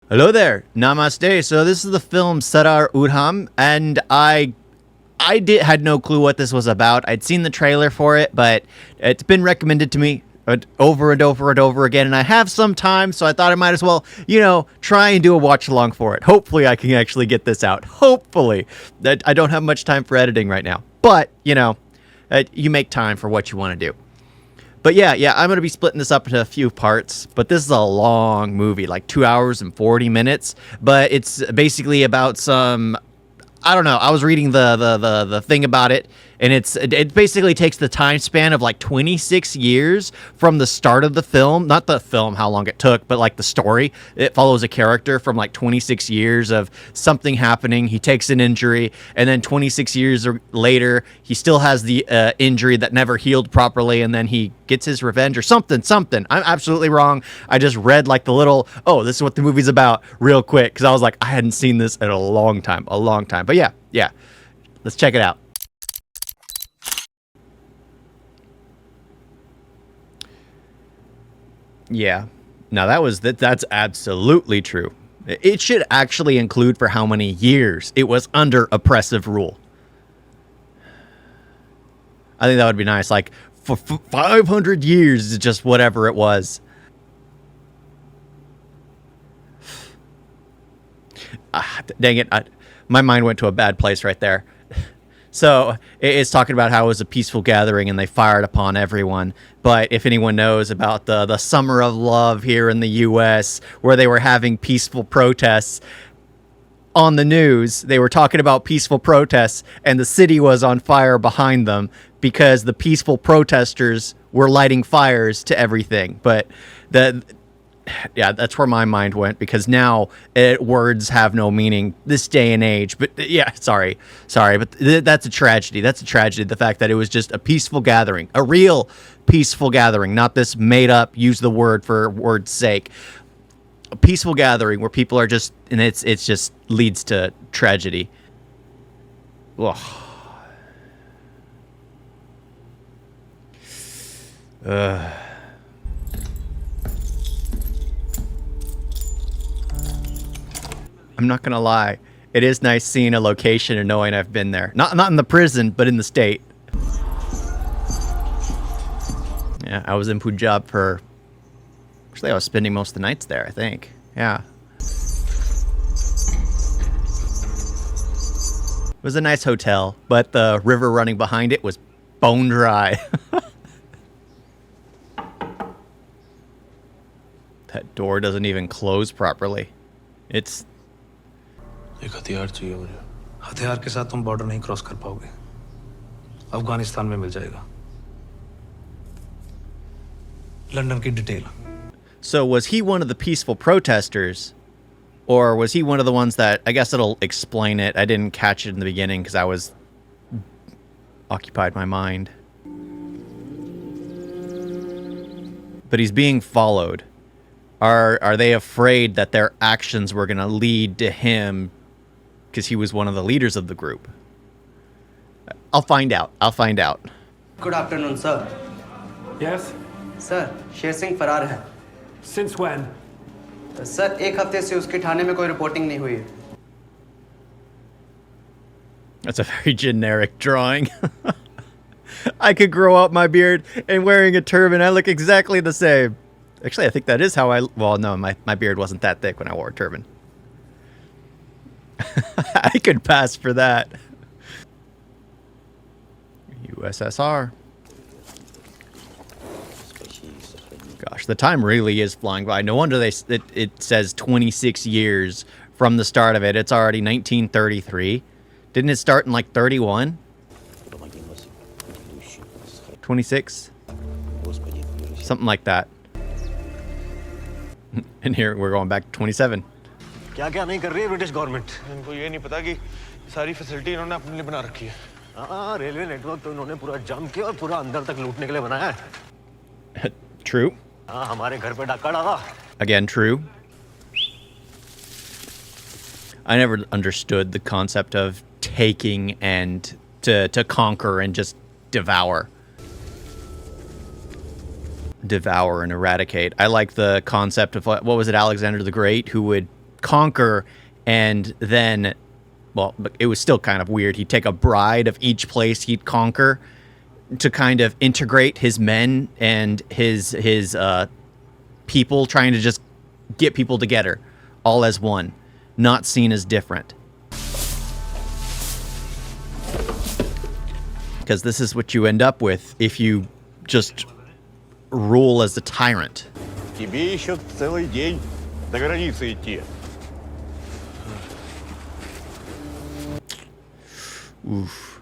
Hello there, namaste. So this is the film Sardar Udham, and had no clue what this was about. I'd seen the trailer for it, but it's been recommended to me over and over and over again, and I have some time, so I thought I might as well, try and do a watch along for it. Hopefully I can actually get this out. Hopefully. I don't have much time for editing right now, but, you make time for what you want to do. But yeah, I'm going to be splitting this up into a few parts, but this is a long movie, like 2 hours and 40 minutes, but it's basically about some, I don't know, I was reading the thing about it, and it basically takes the time span of like 26 years from the start of the film, not the film, how long it took, but like the story. It follows a character from like 26 years of something happening. He takes an injury, and then 26 years later, he still has the injury that never healed properly, and then he gets his revenge or something. I'm absolutely wrong. I just read like the little, this is what the movie's about real quick, because I was like, I hadn't seen this in a long time. But yeah, let's check it out. Yeah. Now that's absolutely true. It should actually include for how many years it was under oppressive rule. I think that would be nice. Like for 500 years is just whatever it was. Dang it. My mind went to a bad place right there. So it's talking about how it was a peaceful gathering and they fired upon everyone. But if anyone knows about the Summer of Love here in the U.S., where they were having peaceful protests on the news, they were talking about peaceful protests, and the city was on fire behind them because the peaceful protesters were lighting fires to everything. But that's where my mind went, because now words have no meaning this day and age. But yeah, sorry, but that's a tragedy. That's a tragedy. The fact that it was just a peaceful gathering, a real peaceful gathering, not this made up, use the word for word's sake. A peaceful gathering where people are just, and it's just leads to tragedy. Ugh. I'm not gonna lie, it is nice seeing a location and knowing I've been there. Not in the prison, but in the state. Yeah, I was in Punjab actually I was spending most of the nights there, I think. Yeah. It was a nice hotel, but the river running behind it was bone dry. That door doesn't even close properly. It's... एक हथियार चाहिए मुझे। हथियार के साथ तुम border नहीं cross कर पाओगे। अफगानिस्तान में मिल जाएगा। लंदन की detail. So was he one of the peaceful protesters, or was he one of the ones that, I guess it'll explain it. I didn't catch it in the beginning because I was occupied my mind. But he's being followed. Are they afraid that their actions were going to lead to him because he was one of the leaders of the group? I'll find out. Good afternoon, sir. Yes? Sir, Sher Singh फरार है. Since when? Sir, एक हफ्ते से उसके थाने में कोई reporting नहीं हुई है. That's a very generic drawing. I could grow out my beard, and wearing a turban, I look exactly the same. Actually, I think that is how well, no, my beard wasn't that thick when I wore a turban. I could pass for that. USSR. Gosh, the time really is flying by. No wonder it says 26 years from the start of it. It's already 1933. Didn't it start in like 31? 26? Something like that. And here we're going back to 27. क्या नहीं कर रही है British government? इनको ये नहीं पता कि सारी फैसिलिटी इन्होंने अपने लिए बना रखी है। हाँ, रेलवे नेटवर्क तो इन्होंने पूरा जाम किया और पूरा अंदर तक लूटने के लिए बनाया है। True. हाँ, हमारे घर पे डाका डाला। Again, true. I never understood the concept of taking and to conquer and just devour. Devour and eradicate. I like the concept of what was it, Alexander the Great, who would conquer, and then, well, it was still kind of weird. He'd take a bride of each place he'd conquer to kind of integrate his men and his people, trying to just get people together all as one, not seen as different. Because this is what you end up with if you just rule as a tyrant. Тебе еще целый день до границы идти. Oof.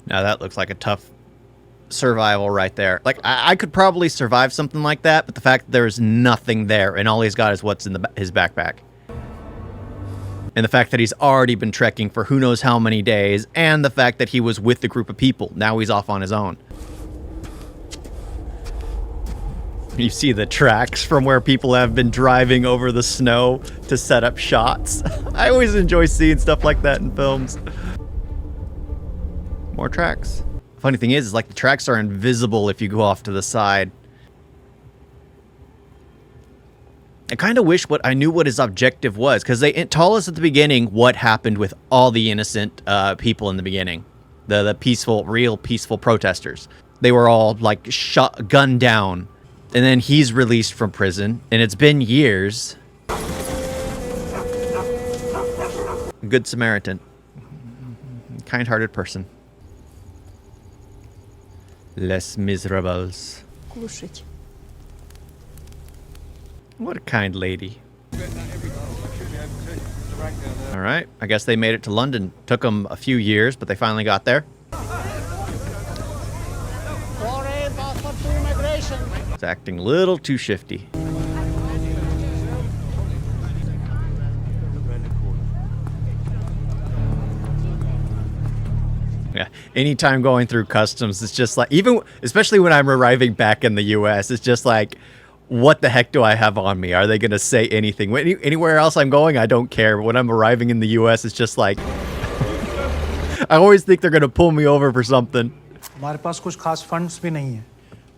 Now that looks like a tough survival right there. Like, I could probably survive something like that, but the fact that there's nothing there and all he's got is what's in his backpack. And the fact that he's already been trekking for who knows how many days, and the fact that he was with the group of people. Now he's off on his own. You see the tracks from where people have been driving over the snow to set up shots. I always enjoy seeing stuff like that in films. More tracks. Funny thing is like the tracks are invisible if you go off to the side. I kind of wish I knew what his objective was, because they told us at the beginning what happened with all the innocent people in the beginning. The peaceful, real peaceful protesters. They were all like gunned down. And then he's released from prison, and it's been years. Good Samaritan. Kind-hearted person. Les Miserables. Кушать. What a kind lady. All right, I guess they made it to London. Took them a few years, but they finally got there. It's acting a little too shifty. Yeah, anytime going through customs, it's just like, especially when I'm arriving back in the US, it's just like, what the heck do I have on me? Are they going to say anything? Anywhere else I'm going, I don't care. But when I'm arriving in the US, it's just like, I always think they're going to pull me over for something. हमारे पास कुछ खास funds भी नहीं है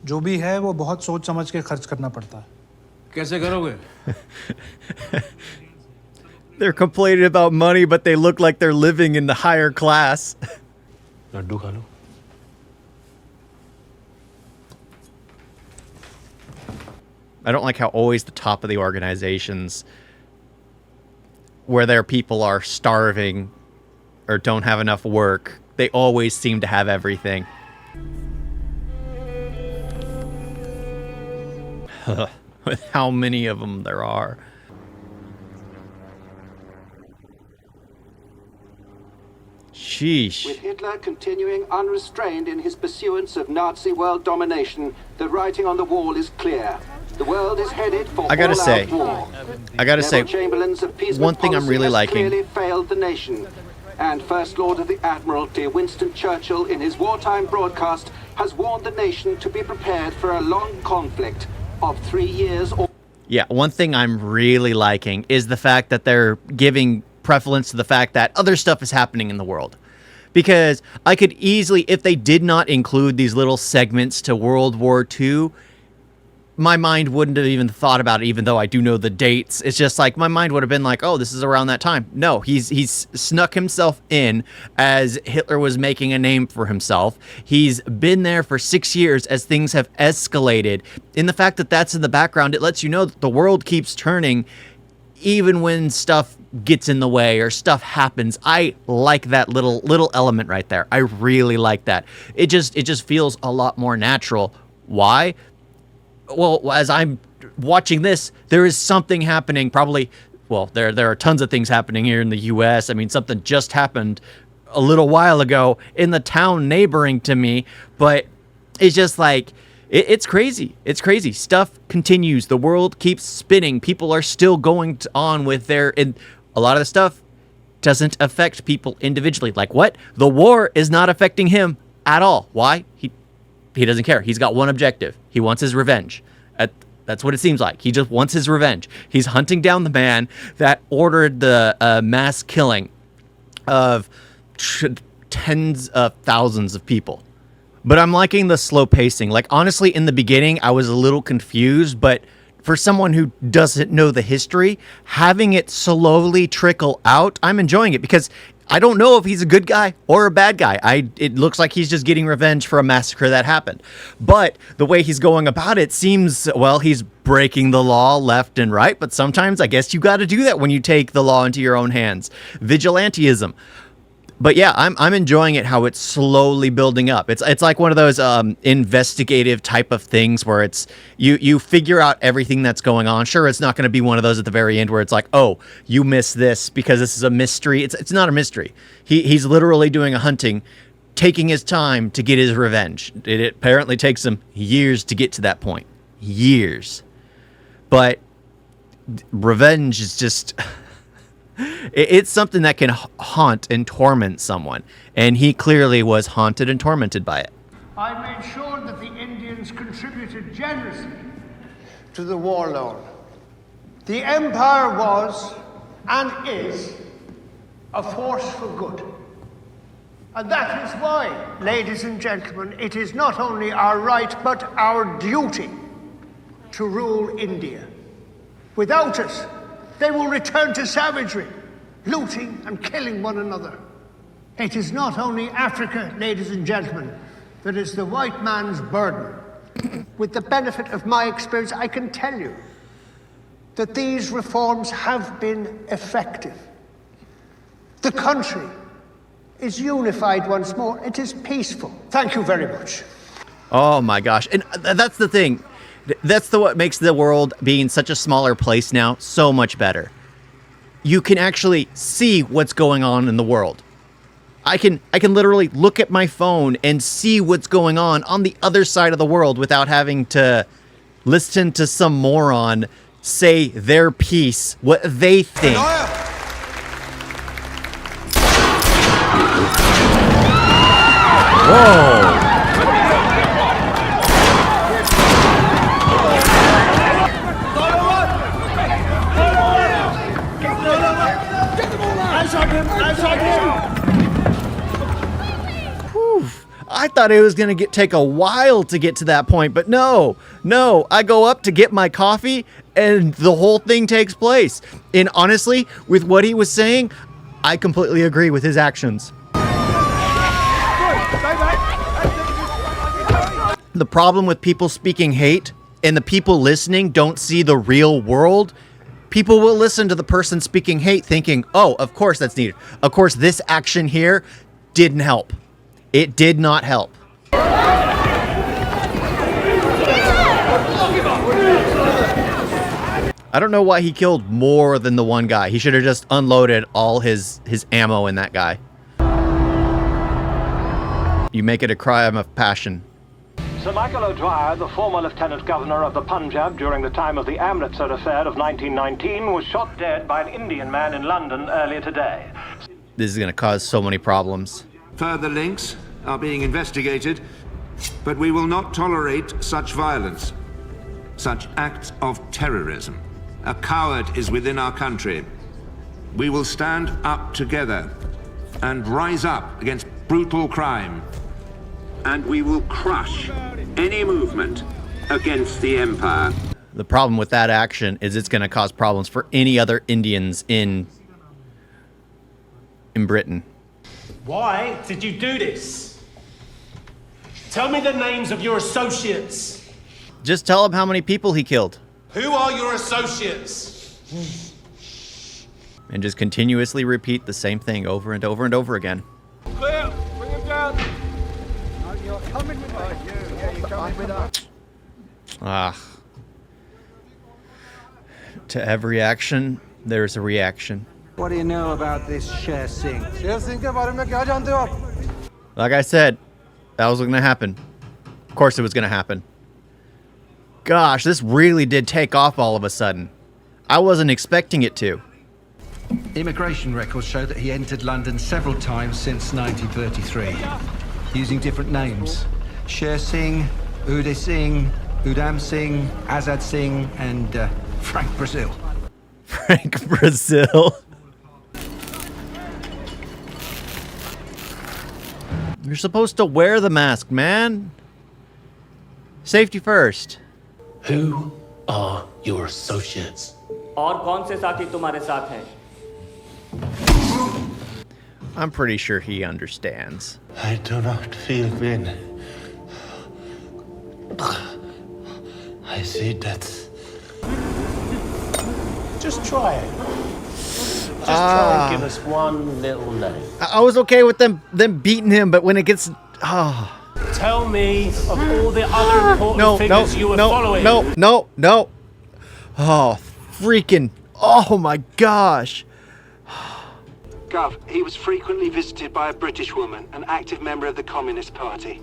जो भी है वो बहुत सोच समझ के खर्च करना पड़ता है कैसे करोगे They're complaining about money, but they look like they're living in the higher class. Laddu खा लो I don't like how always the top of the organizations where their people are starving or don't have enough work, they always seem to have everything. With how many of them there are. Sheesh. With Hitler continuing unrestrained in his pursuance of Nazi world domination, the writing on the wall is clear. The world is headed for I gotta say, war. one thing I'm really liking. Clearly failed the nation. And First Lord of the Admiralty, Winston Churchill, in his wartime broadcast, has warned the nation to be prepared for a long conflict of 3 years or... Yeah, one thing I'm really liking is the fact that they're giving prevalence to the fact that other stuff is happening in the world. Because I could easily, if they did not include these little segments to World War II, my mind wouldn't have even thought about it, even though I do know the dates. It's just like, my mind would have been like, oh, this is around that time. No, he's snuck himself in as Hitler was making a name for himself. He's been there for 6 years as things have escalated. In the fact that that's in the background, it lets you know that the world keeps turning even when stuff gets in the way or stuff happens. I like that little element right there. I really like that. It just feels a lot more natural. Why? Well, as I'm watching this, there is something happening. Probably, well, there are tons of things happening here in the U.S. I mean, something just happened a little while ago in the town neighboring to me, but it's just like, it's crazy. It's crazy. Stuff continues. The world keeps spinning. People are still going on with and a lot of the stuff doesn't affect people individually. Like what? The war is not affecting him at all. Why? He doesn't care. He's got one objective. He wants his revenge. That's what it seems like. He just wants his revenge. He's hunting down the man that ordered the mass killing of tens of thousands of people. But I'm liking the slow pacing. Like, honestly, in the beginning, I was a little confused, but for someone who doesn't know the history, having it slowly trickle out, I'm enjoying it because I don't know if he's a good guy or a bad guy. It looks like he's just getting revenge for a massacre that happened. But the way he's going about it seems, well, he's breaking the law left and right. But sometimes I guess you got to do that when you take the law into your own hands. Vigilantism. But yeah, I'm enjoying it how it's slowly building up. It's like one of those investigative type of things where it's you figure out everything that's going on. Sure, it's not going to be one of those at the very end where it's like, oh, you missed this because this is a mystery. It's not a mystery. He's literally doing a hunting, taking his time to get his revenge. It apparently takes him years to get to that point. Years. But revenge is just... It's something that can haunt and torment someone, and he clearly was haunted and tormented by it. I made sure that the Indians contributed generously to the war loan. The Empire was, and is, a force for good. And that is why, ladies and gentlemen, it is not only our right, but our duty to rule India. Without it, they will return to savagery, looting and killing one another. It is not only Africa, ladies and gentlemen, that is the white man's burden. With the benefit of my experience, I can tell you that these reforms have been effective. The country is unified once more. It is peaceful. Thank you very much. Oh my gosh. And that's the thing. That's what makes the world, being such a smaller place now, so much better. You can actually see what's going on in the world. I can literally look at my phone and see what's going on the other side of the world without having to listen to some moron say their piece, what they think. Whoa. I thought it was going to take a while to get to that point, but no, I go up to get my coffee and the whole thing takes place. And honestly, with what he was saying, I completely agree with his actions. The problem with people speaking hate and the people listening don't see the real world. People will listen to the person speaking hate thinking, oh, of course that's needed. Of course, this action here didn't help. It did not help. I don't know why he killed more than the one guy. He should have just unloaded all his ammo in that guy. You make it a crime of passion. Sir Michael O'Dwyer, the former Lieutenant Governor of the Punjab during the time of the Amritsar affair of 1919, was shot dead by an Indian man in London earlier today. This is going to cause so many problems. Further links are being investigated, but we will not tolerate such violence, such acts of terrorism. A coward is within our country. We will stand up together and rise up against brutal crime. And we will crush any movement against the Empire. The problem with that action is it's going to cause problems for any other Indians in Britain. Why did you do this? Tell me the names of your associates. Just tell him how many people he killed. Who are your associates? And just continuously repeat the same thing over and over and over again. Clear. Bring him down. You're coming with us. Yeah, you're coming with us. To every action, there's a reaction. What do you know about this Sher Singh? Sher Singh ke bare mein kya jante ho aap? Like I said, that was going to happen. Of course it was going to happen. Gosh, this really did take off all of a sudden. I wasn't expecting it to. Immigration records show that he entered London several times since 1933, using different names. Sher Singh, Uday Singh, Udham Singh, Azad Singh, and Frank Brazil. Frank Brazil. You're supposed to wear the mask, man. Safety first. Who are your associates? और कौन से साथी तुम्हारे साथ हैं? I'm pretty sure he understands. I do not feel pain. I see death. Just try it. Just try and give us one little name. I was okay with them beating him, but when it gets Tell me of all the other important figures you were following. No. Oh, freaking. Oh my gosh. Gov, he was frequently visited by a British woman, an active member of the Communist Party.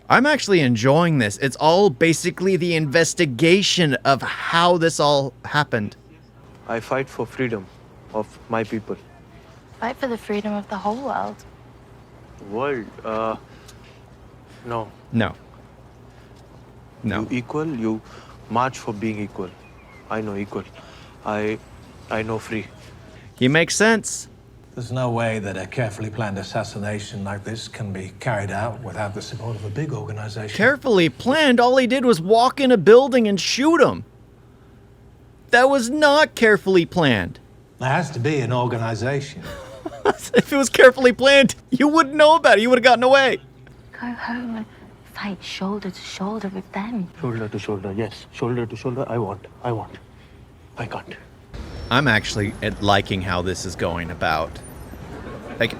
I'm actually enjoying this. It's all basically the investigation of how this all happened. I fight for freedom of my people. Fight for the freedom of the whole world. World, no. No. You equal, you march for being equal. I know equal. I know free. He makes sense. There's no way that a carefully planned assassination like this can be carried out without the support of a big organization. Carefully planned. All he did was walk in a building and shoot him. That was not carefully planned. There has to be an organization. If it was carefully planned, you wouldn't know about it. You would have gotten away. Go home and fight shoulder to shoulder with them. Shoulder to shoulder, yes. Shoulder to shoulder, I want. I can't. I'm actually liking how this is going about. Like,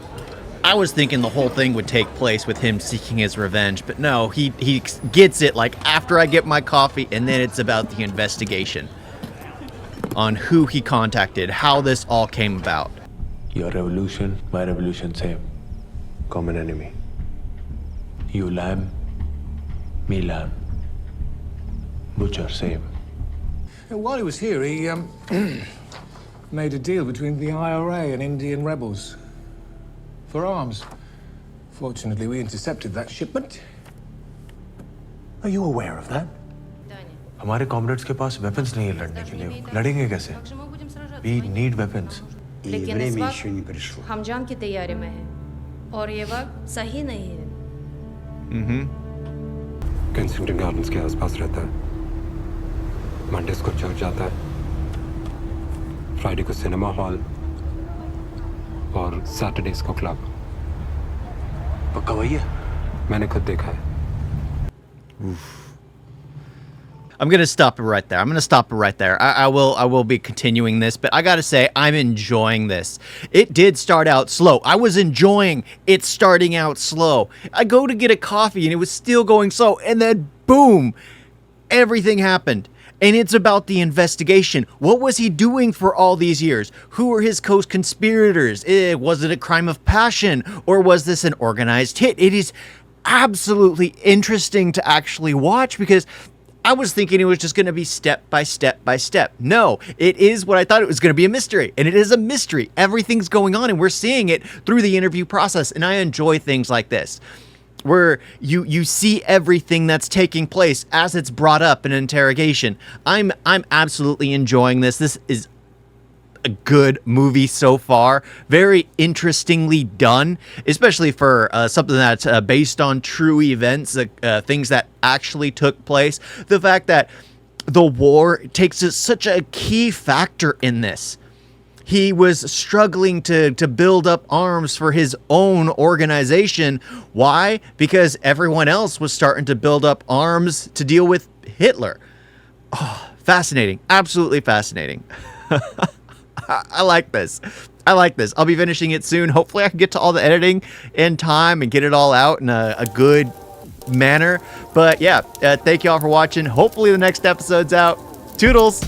I was thinking the whole thing would take place with him seeking his revenge, but no, he gets it like after I get my coffee, and then it's about the investigation on who he contacted, how this all came about. Your revolution, my revolution, same. Common enemy. You lamb, me lamb. Butcher, same. While he was here, he made a deal between the IRA and Indian rebels for arms. Fortunately, we intercepted that shipment. Are you aware of that? हमारे comrades के पास weapons नहीं है लड़ने के लिए. लड़ेंगे कैसे? We need weapons. लेकिन इस वक्त हम जंग की तैयारी में हैं और ये वक्त सही नहीं है. केंसिंगटन गार्डन्स के आसपास रहता है. मंडेस को चर्च जाता है. फ्राइडे को सिनेमा हॉल और सैटरडेज को क्लब. पक्का वही है? मैंने खुद देखा है. I'm gonna stop it right there. I will be continuing this, but I gotta say, I'm enjoying this. It did start out slow. I was enjoying it starting out slow. I go to get a coffee and it was still going slow, and then boom, everything happened. And it's about the investigation. What was he doing for all these years? Who were his co-conspirators? Was it a crime of passion, or was this an organized hit? It is absolutely interesting to actually watch, because I was thinking it was just going to be step by step by step. No, it is what I thought it was going to be, a mystery. And it is a mystery. Everything's going on, and we're seeing it through the interview process. And I enjoy things like this, where you see everything that's taking place as it's brought up in an interrogation. I'm absolutely enjoying this. This is a good movie so far. Very interestingly done, especially for something that's based on true events, things that actually took place. The fact that the war takes such a key factor in this. He was struggling to build up arms for his own organization. Why? Because everyone else was starting to build up arms to deal with Hitler. Oh, fascinating. Absolutely fascinating. I like this. I'll be finishing it soon. Hopefully I can get to all the editing in time and get it all out in a good manner. But yeah, thank you all for watching. Hopefully the next episode's out. Toodles!